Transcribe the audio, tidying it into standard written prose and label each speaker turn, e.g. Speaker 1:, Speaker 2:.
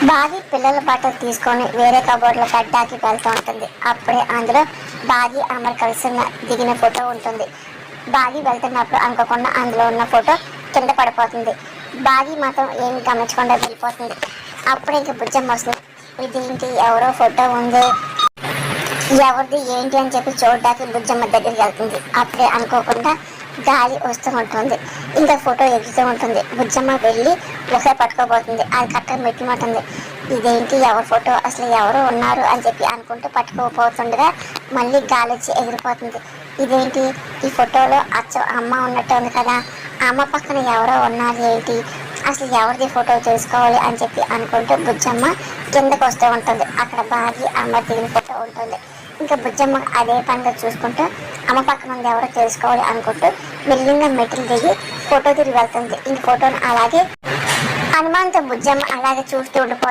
Speaker 1: బాగి పిల్లల బట్టలు తీసుకొని వేరే కబోర్డ్లో పెట్టడానికి వెళ్తూ ఉంటుంది. అప్పుడే అందులో బాగి అమర్ కలిసి దిగిన ఫోటో ఉంటుంది. బాగి వెళ్తున్నప్పుడు అనుకోకుండా అందులో ఉన్న ఫోటో కింద పడిపోతుంది. బాగి మాత్రం ఏమి గమనించకుండా వెళ్ళిపోతుంది. అప్పుడే ఇంక బుజ్జమ్మ వస్తుంది. ఇదేంటి ఎవరో ఫోటో ఉంది, ఎవరిది ఏంటి అని చెప్పి చూడడానికి బుజ్జమ్మ దగ్గరికి వెళ్తుంది. అప్పుడే అనుకోకుండా గాలి వస్తూ ఉంటుంది. ఇంకా ఫోటో ఎగుతూ ఉంటుంది. బుజ్జమ్మ వెళ్ళి ఒకే పట్టుకోబోతుంది. అది కరెక్ట్గా మెట్టిమంటుంది. ఇదేంటి ఎవరి ఫోటో, అసలు ఎవరు ఉన్నారు అని చెప్పి అనుకుంటూ పట్టుకోపోతుండగా మళ్ళీ గాలి వచ్చి ఎగిరిపోతుంది. ఇదేంటి ఈ ఫోటోలో అమ్మ ఉన్నట్టు ఉంది కదా, అమ్మ పక్కన ఎవరో ఉన్నారు ఏంటి, అసలు ఎవరిది ఫోటో తెలుసుకోవాలి అని చెప్పి అనుకుంటూ బుజ్జమ్మ కిందకు వస్తూ ఉంటుంది. అక్కడ బాగి అమ్మ దిగిన ఫోటో ఉంటుంది. ఇంకా బుజ్జమ్మ అదే పనిగా చూసుకుంటూ అమ్మ పక్కన ఉంది ఎవరో తెలుసుకోవాలి అనుకుంటూ మెల్లిగా మెట్లు దిగి ఫోటో తిరిగి వెళ్తుంది. ఈ ఫోటోను అలాగే అనుమానంతో బుజ్జమ్మ అలాగే చూస్తూ ఉండిపోతుంది.